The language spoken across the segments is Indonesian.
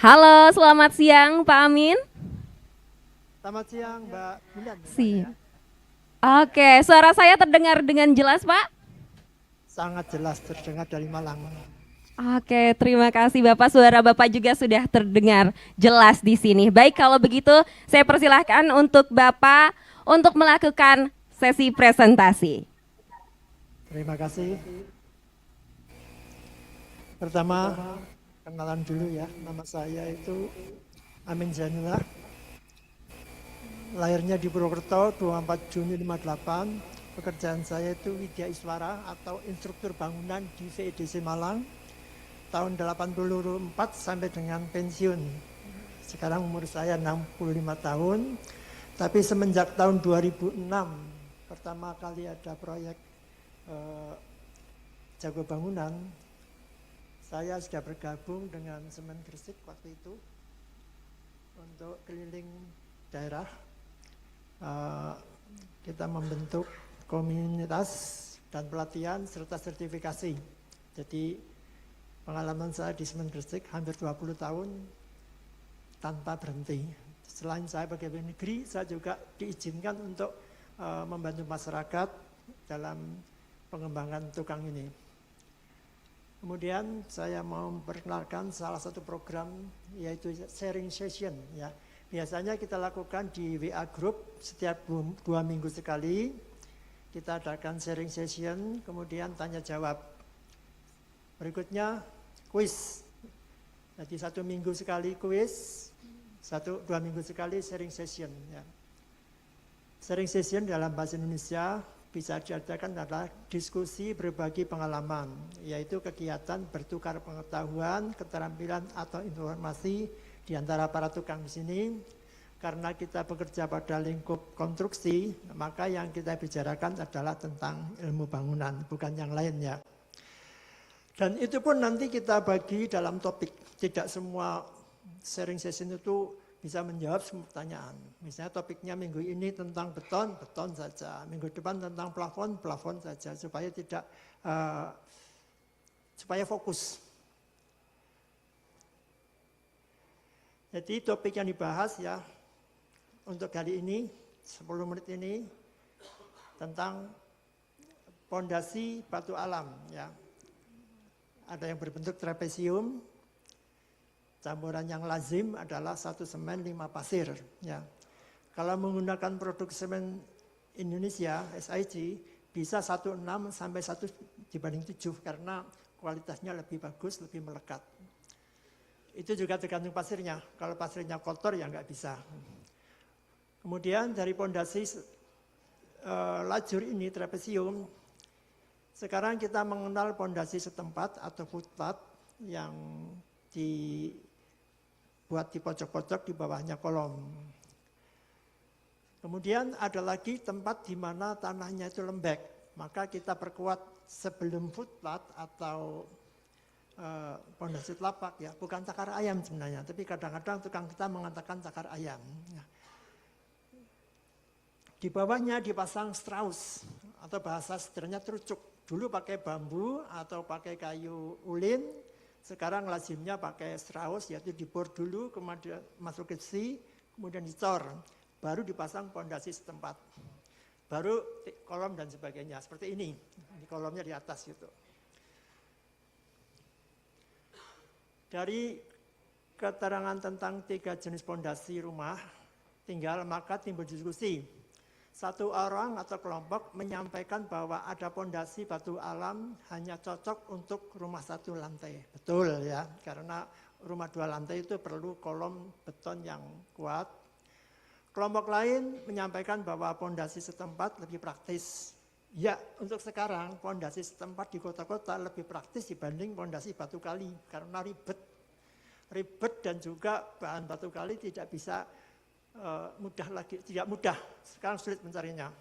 Halo, selamat siang Pak Amin. Selamat siang Mbak Bulan. Siap. Oke, suara saya terdengar dengan jelas Pak? Sangat jelas terdengar dari Malang. Oke, terima kasih Bapak. Suara Bapak juga sudah terdengar jelas di sini. Baik, kalau begitu saya persilahkan untuk Bapak untuk melakukan sesi presentasi. Terima kasih. Pertama, kenalan dulu ya. Nama saya itu Amin Zainullah. Lahirnya di Purwokerto 24 Juni 58. Pekerjaan saya itu Widya Iswara atau instruktur bangunan di VEDC Malang. Tahun 84 sampai dengan pensiun. Sekarang umur saya 65 tahun. Tapi semenjak tahun 2006 pertama kali ada proyek Jago Bangunan, saya sudah bergabung dengan Semen Gresik waktu itu untuk keliling daerah. Kita membentuk komunitas dan pelatihan serta sertifikasi. Jadi pengalaman saya di Semen Gresik hampir 20 tahun tanpa berhenti. Selain saya pegawai negeri, saya juga diizinkan untuk membantu masyarakat dalam pengembangan tukang ini. Kemudian saya mau memperkenalkan salah satu program yaitu sharing session ya. Biasanya kita lakukan di WA Group setiap 2 minggu sekali. Kita adakan sharing session, kemudian tanya jawab. Berikutnya kuis. Jadi 1 minggu sekali kuis, 2 minggu sekali sharing session ya. Sharing session dalam bahasa Indonesia bisa diartikan adalah diskusi berbagi pengalaman, yaitu kegiatan bertukar pengetahuan, keterampilan atau informasi di antara para tukang di sini. Karena kita bekerja pada lingkup konstruksi, maka yang kita bicarakan adalah tentang ilmu bangunan, bukan yang lainnya. Dan itu pun nanti kita bagi dalam topik. Tidak semua sharing session itu bisa menjawab semua pertanyaan. Misalnya topiknya minggu ini tentang beton, beton saja. Minggu depan tentang plafon, plafon saja. Supaya tidak, supaya fokus. Jadi topik yang dibahas ya untuk kali ini 10 menit ini tentang pondasi batu alam ya. Ada yang berbentuk trapesium, campuran yang lazim adalah 1 semen 5 pasir ya. Kalau menggunakan produk semen Indonesia SIG bisa 1,6 sampai 1 dibanding 7 karena kualitasnya lebih bagus, lebih melekat. Itu juga tergantung pasirnya. Kalau pasirnya kotor ya nggak bisa. Kemudian dari pondasi lajur ini trapesium, sekarang kita mengenal pondasi setempat atau footpath yang dibuat di pojok-pojok di bawahnya kolom. Kemudian ada lagi tempat di mana tanahnya itu lembek, maka kita perkuat sebelum footpath atau pondasi telapak ya, bukan cakar ayam sebenarnya, tapi kadang-kadang tukang kita mengatakan cakar ayam. Di bawahnya dipasang strauss atau bahasa sederhananya terucuk. Dulu pakai bambu atau pakai kayu ulin, sekarang lazimnya pakai strauss, yaitu dibor dulu, kemudian masuk ke si, kemudian dicor, baru dipasang pondasi setempat. Baru kolom dan sebagainya, seperti ini. Ini kolomnya di atas gitu. Dari keterangan tentang 3 jenis pondasi rumah, maka timbul diskusi. Satu orang atau kelompok menyampaikan bahwa ada pondasi batu alam hanya cocok untuk rumah 1 lantai. Betul ya, karena rumah 2 lantai itu perlu kolom beton yang kuat. Kelompok lain menyampaikan bahwa pondasi setempat lebih praktis. Ya, untuk sekarang pondasi setempat di kota-kota lebih praktis dibanding pondasi batu kali karena ribet. Ribet dan juga bahan batu kali tidak bisa mudah lagi, tidak mudah, sekarang sulit mencarinya.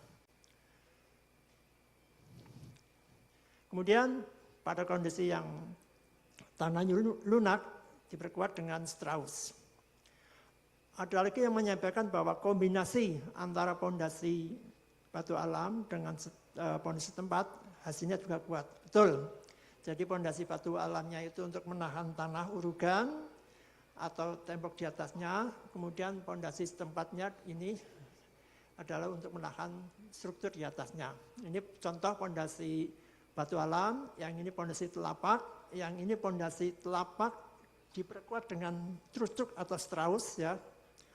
Kemudian pada kondisi yang tanahnya lunak diperkuat dengan strauss. Ada lagi yang menyampaikan bahwa kombinasi antara pondasi batu alam dengan pondasi tempat hasilnya juga kuat. Betul. Jadi pondasi batu alamnya itu untuk menahan tanah urugan, atau tembok di atasnya, kemudian pondasi setempatnya ini adalah untuk menahan struktur di atasnya. Ini contoh pondasi batu alam, yang ini pondasi telapak, yang ini pondasi telapak diperkuat dengan trucuk atau strauss ya,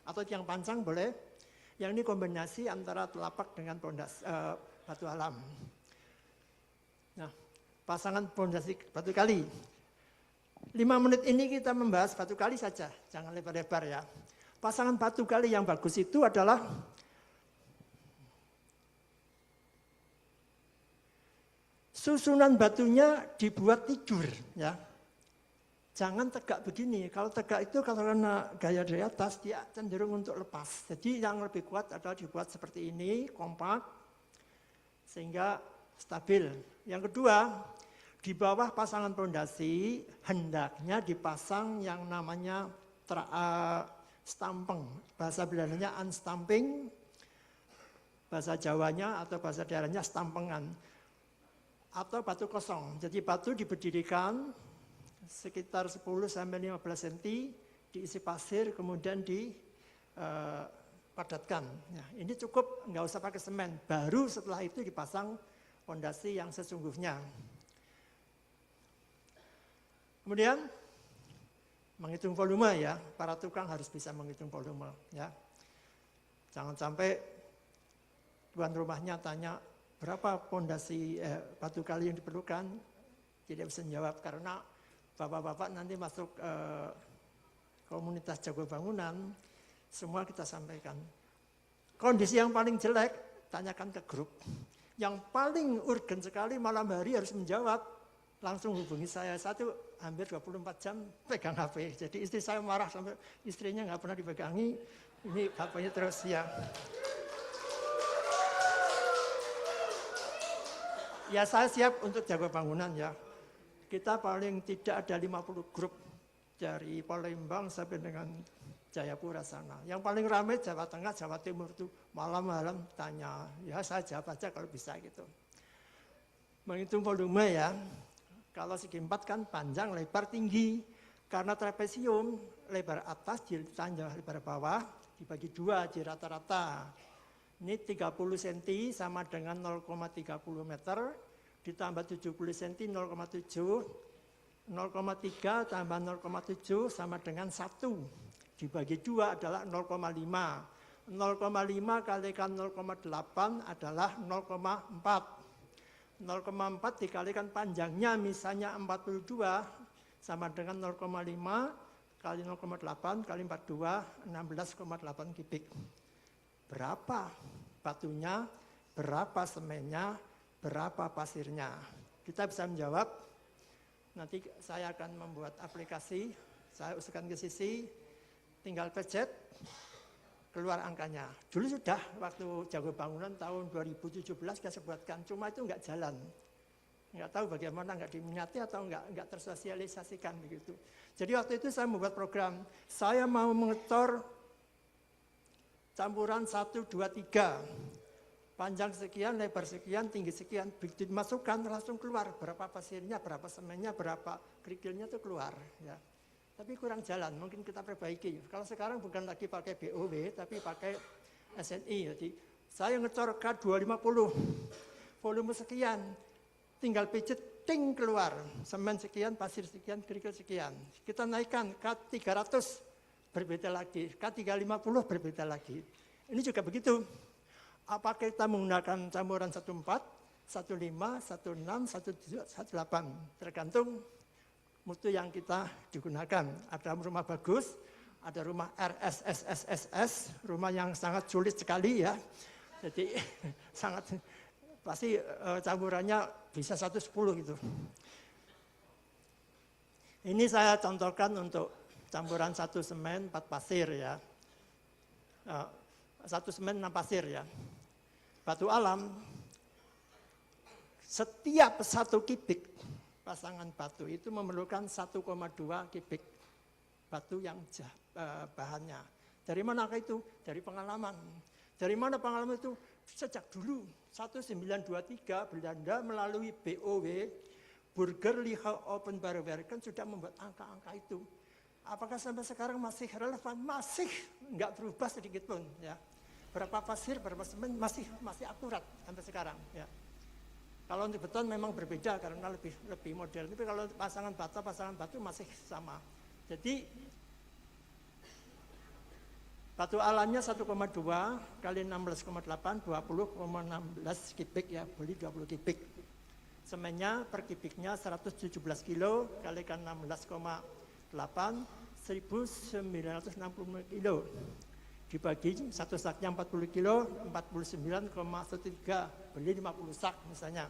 atau tiang pancang boleh. Yang ini kombinasi antara telapak dengan pondasi batu alam. Nah, pasangan pondasi batu kali. 5 menit ini kita membahas batu kali saja, jangan lebar-lebar ya. Pasangan batu kali yang bagus itu adalah susunan batunya dibuat tidur ya. Jangan tegak begini. Kalau tegak itu kalau karena gaya dari atas dia cenderung untuk lepas. Jadi yang lebih kuat adalah dibuat seperti ini, kompak sehingga stabil. Yang kedua, di bawah pasangan pondasi hendaknya dipasang yang namanya stampeng. Bahasa Belandanya unstamping, bahasa Jawanya atau bahasa daerahnya stampengan. Atau batu kosong. Jadi batu diberdirikan sekitar 10-15 cm, diisi pasir, kemudian dipadatkan. Nah, ini cukup, nggak usah pakai semen. Baru setelah itu dipasang pondasi yang sesungguhnya. Kemudian menghitung volume ya, para tukang harus bisa menghitung volume ya. Jangan sampai tuan rumahnya tanya berapa pondasi batu kali yang diperlukan, tidak bisa menjawab karena bapak-bapak nanti masuk komunitas jago bangunan, semua kita sampaikan. Kondisi yang paling jelek, tanyakan ke grup. Yang paling urgen sekali malam hari harus menjawab, langsung hubungi saya. Satu hampir 24 jam pegang HP. Jadi istri saya marah sampai istrinya nggak pernah dipegangi, ini HP-nya terus ya. Ya saya siap untuk jago bangunan ya. Kita paling tidak ada 50 grup dari Palembang sampai dengan Jayapura sana. Yang paling ramai Jawa Tengah, Jawa Timur itu malam-malam tanya. Ya saya jawab aja kalau bisa gitu. Menghitung volume ya. Kalau segi 4 kan panjang, lebar, tinggi. Karena trapesium, lebar atas ditambah lebar bawah, dibagi 2 di rata-rata. Ini 30 cm sama dengan 0,30 meter. Ditambah 70 cm 0,7, 0,3 tambah 0,7 sama dengan 1. Dibagi 2 adalah 0,5. 0,5 kalikan 0,8 adalah 0,4. 0,4 dikalikan panjangnya misalnya 42 sama dengan 0,5 kali 0,8 kali 42, 16,8 kubik. Berapa batunya, berapa semennya, berapa pasirnya? Kita bisa menjawab. Nanti saya akan membuat aplikasi, saya usulkan ke sisi, tinggal pencet, keluar angkanya. Dulu sudah waktu jago bangunan tahun 2017 saya buatkan, cuma itu nggak jalan. Nggak tahu bagaimana, nggak diminati atau nggak tersosialisasikan begitu. Jadi waktu itu saya membuat program, saya mau mengetor campuran 1, 2, 3. Panjang sekian, lebar sekian, tinggi sekian, begitu dimasukkan langsung keluar berapa pasirnya, berapa semennya, berapa kerikilnya itu keluar. Ya. Tapi kurang jalan, mungkin kita perbaiki. Kalau sekarang bukan lagi pakai BOW, tapi pakai SNI. Jadi saya ngecor K250, volume sekian, tinggal pijit, ting keluar. Semen sekian, pasir sekian, kerikil sekian. Kita naikkan K300, berbeda lagi. K350 berbeda lagi. Ini juga begitu. Apakah kita menggunakan campuran 14, 15, 16, 17, 18, tergantung mutu yang kita digunakan. Ada rumah bagus, ada rumah RSSSSS, rumah yang sangat sulit sekali ya. Jadi sangat pasti campurannya bisa 110 gitu. Ini saya contohkan untuk campuran 1 semen 4 pasir ya. 1 semen 6 pasir ya. Batu alam, setiap 1 kubik pasangan batu itu memerlukan 1,2 kubik batu yang bahannya. Dari mana itu? Dari pengalaman. Dari mana pengalaman itu? Sejak dulu, 1923 Belanda melalui BOW, Burger Liga Openbare Werken sudah membuat angka-angka itu. Apakah sampai sekarang masih relevan? Masih nggak berubah sedikit pun. Ya. Berapa pasir, berapa semen masih akurat sampai sekarang. Ya. Kalau untuk beton memang berbeda karena lebih modern. Tapi kalau pasangan batu masih sama. Jadi batu alamnya 1,2 kali 16,8, 20,16 kubik ya, beli 20 kubik. Semennya per kubiknya 117 kilo kalikan 16,8, 1960 kilo. Dibagi satu saknya 40 kilo, 49,13, beli 50 sak misalnya.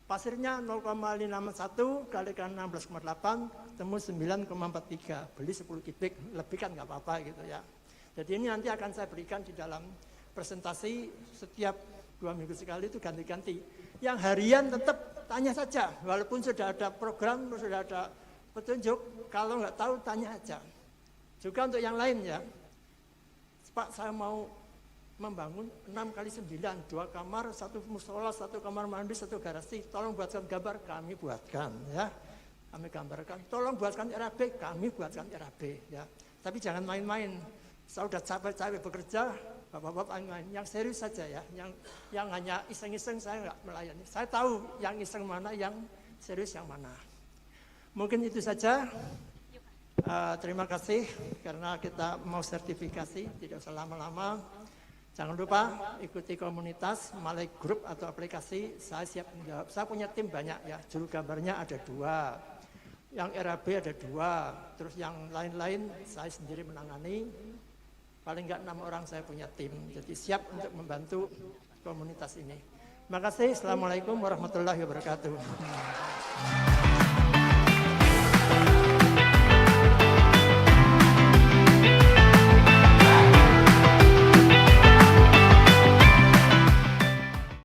Pasirnya 0,51 kalikan 16,8, temu 9,43, beli 10 kubik, lebih kan nggak apa-apa gitu ya. Jadi ini nanti akan saya berikan di dalam presentasi setiap 2 minggu sekali itu ganti-ganti. Yang harian tetap tanya saja, walaupun sudah ada program, sudah ada petunjuk, kalau nggak tahu tanya aja. Juga untuk yang lain ya, Pak saya mau membangun 6 kali 9, 2 kamar, 1 musola, 1 kamar mandi, 1 garasi, tolong buatkan gambar, kami buatkan ya. Kami gambarkan, tolong buatkan RAB, kami buatkan RAB ya. Tapi jangan main-main, saya udah capek-capek bekerja, bapak-bapak main, yang serius saja ya, yang hanya iseng-iseng saya nggak melayani. Saya tahu yang iseng mana, yang serius yang mana. Mungkin itu saja. Terima kasih karena kita mau sertifikasi, tidak usah lama-lama. Jangan lupa ikuti komunitas, Malay Group atau aplikasi, saya siap menjawab. Saya punya tim banyak ya, juru gambarnya ada 2, yang RAB ada 2, terus yang lain-lain saya sendiri menangani. Paling enggak 6 orang saya punya tim, jadi siap untuk membantu komunitas ini. Terima kasih, Assalamualaikum warahmatullahi wabarakatuh.